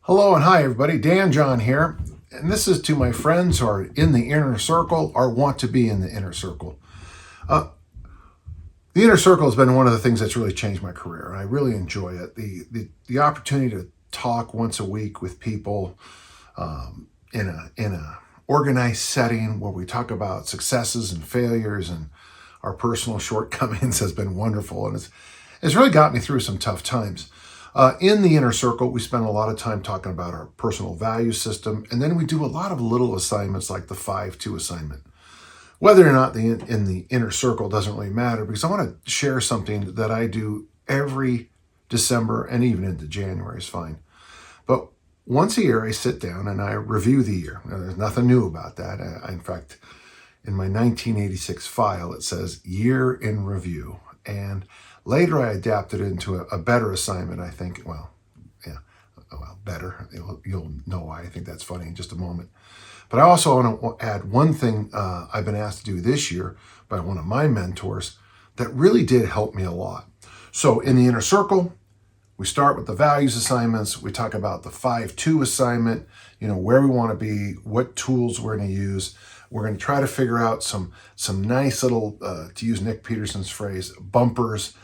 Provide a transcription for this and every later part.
Hello and hi everybody, Dan John here, and this is to my friends who are in the inner circle or want to be in the inner circle. The inner circle has been one of the things that's really changed my career, and I really enjoy it. The opportunity to talk once a week with people in a organized setting where we talk about successes and failures and our personal shortcomings has been wonderful, and it's really got me through some tough times. In the inner circle, we spend a lot of time talking about our personal value system, and then we do a lot of little assignments like the 5-2 assignment. Whether or not in the inner circle doesn't really matter, because I want to share something that I do every December and even into January is fine. But once a year, I sit down and I review the year. Now, there's nothing new about that. In fact, in my 1986 file, it says year in review. And later I adapted it into a better assignment, I think. Better. You'll know why I think that's funny in just a moment. But I also want to add one thing I've been asked to do this year by one of my mentors that really did help me a lot. So in the inner circle, we start with the values assignments. We talk about the 5-2 assignment, where we want to be, what tools we're going to use. We're going to try to figure out some nice little, to use Nick Peterson's phrase, bumpers.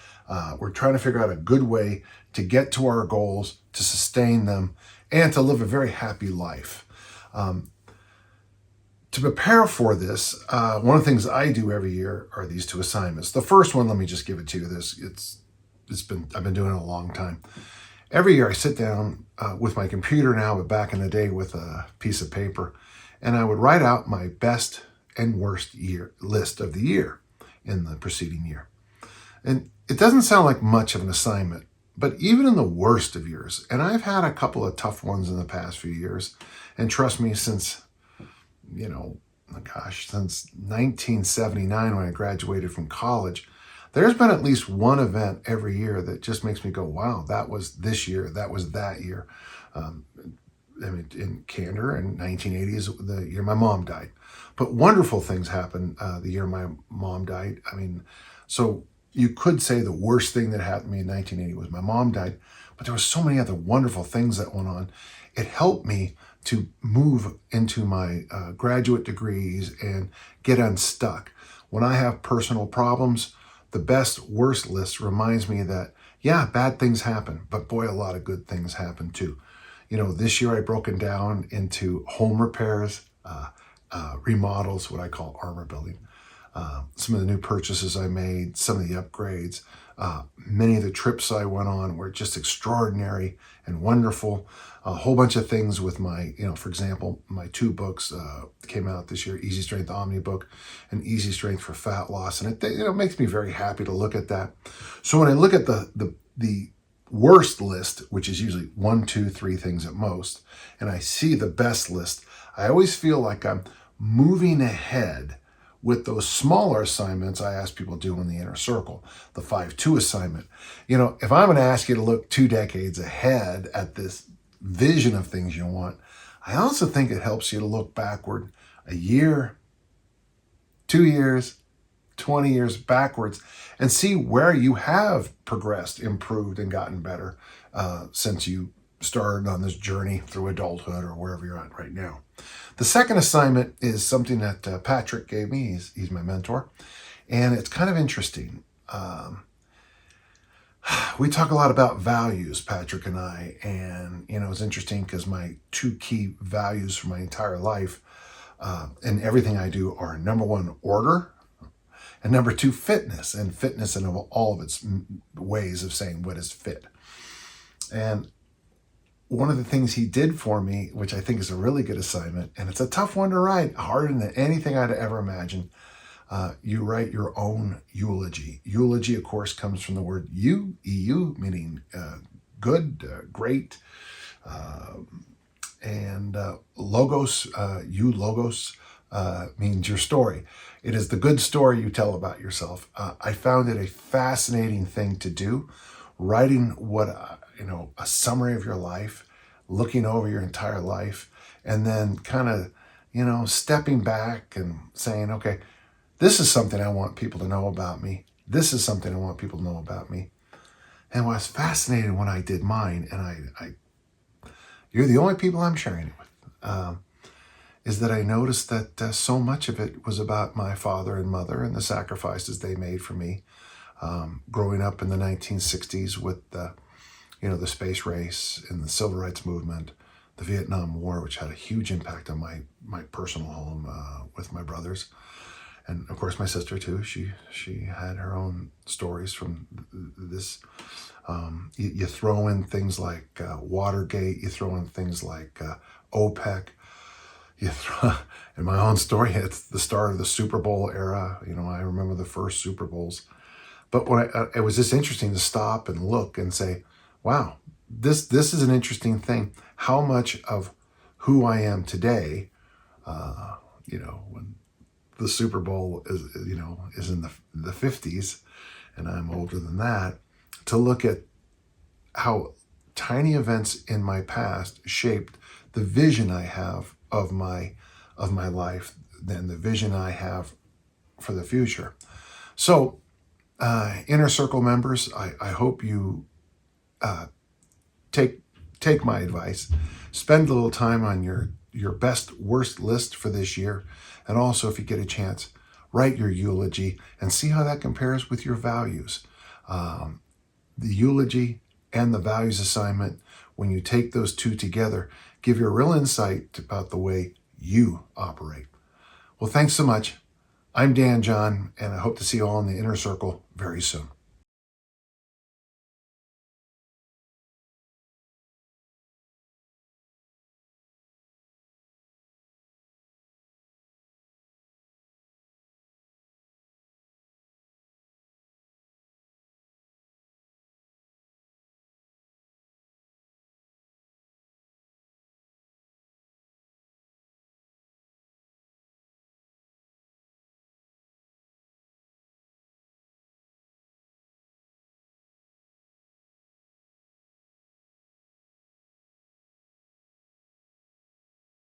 We're trying to figure out a good way to get to our goals, to sustain them, and to live a very happy life. To prepare for this, one of the things I do every year are these two assignments. The first one, let me just give it to you. I've been doing it a long time. Every year I sit down with my computer now, but back in the day with a piece of paper, and I would write out my best and worst year list of the year in the preceding year. And it doesn't sound like much of an assignment, but even in the worst of years, and I've had a couple of tough ones in the past few years, and trust me, since 1979 when I graduated from college, there's been at least one event every year that just makes me go, wow, that was this year, that was that year. In candor, in 1980 is the year my mom died. But wonderful things happened the year my mom died. So you could say the worst thing that happened to me in 1980 was my mom died, but there were so many other wonderful things that went on. It helped me to move into my graduate degrees and get unstuck. When I have personal problems, the best worst list reminds me that, yeah, bad things happen, but boy, a lot of good things happen too. This year I broken down into home repairs, remodels, what I call armor building. Some of the new purchases I made, some of the upgrades, many of the trips I went on were just extraordinary and wonderful. A whole bunch of things with my, for example, my two books came out this year, Easy Strength Omnibook and Easy Strength for Fat Loss. And it makes me very happy to look at that. So when I look at the worst list, which is usually 1, 2, 3 things at most, and I see the best list, I always feel like I'm moving ahead with those smaller assignments I ask people to do in the inner circle, the 5-2 assignment. If I'm going to ask you to look 2 decades ahead at this vision of things you want, I also think it helps you to look backward a year, 2 years, 20 years backwards and see where you have progressed, improved, and gotten better since you started on this journey through adulthood or wherever you're at right now. The second assignment is something that Patrick gave me. He's my mentor, and it's kind of interesting. We talk a lot about values, Patrick and I, and it's interesting because my 2 key values for my entire life and everything I do are number 1, order, and number 2, fitness, and fitness in all of its ways of saying what is fit. And one of the things he did for me, which I think is a really good assignment, and it's a tough one to write, harder than anything I'd ever imagined, you write your own eulogy. Eulogy, of course, comes from the word EU, meaning good, great, and logos, logos, means your story. It is the good story you tell about yourself. I found it a fascinating thing to do, writing what, a summary of your life, looking over your entire life, and then kind of, stepping back and saying, okay, this is something I want people to know about me. This is something I want people to know about me. And I was fascinated when I did mine, and I you're the only people I'm sharing it with, is that I noticed that so much of it was about my father and mother and the sacrifices they made for me. Growing up in the 1960s with the space race and the civil rights movement, the Vietnam War, which had a huge impact on my personal home with my brothers, and of course my sister too. She had her own stories from this. You throw in things like Watergate, you throw in things like OPEC, you throw in my own story. It's the start of the Super Bowl era. I remember the first Super Bowls. But when it was just interesting to stop and look and say, wow, this is an interesting thing. How much of who I am today, when the Super Bowl is in the 50s, and I'm older than that, to look at how tiny events in my past shaped the vision I have of my life, then the vision I have for the future. So, Inner Circle members, I hope you take my advice. Spend a little time on your best worst list for this year, and also, if you get a chance, write your eulogy and see how that compares with your values. The eulogy and the values assignment, when you take those two together, give you a real insight about the way you operate. Well, thanks so much. I'm Dan John, and I hope to see you all in the Inner Circle very soon.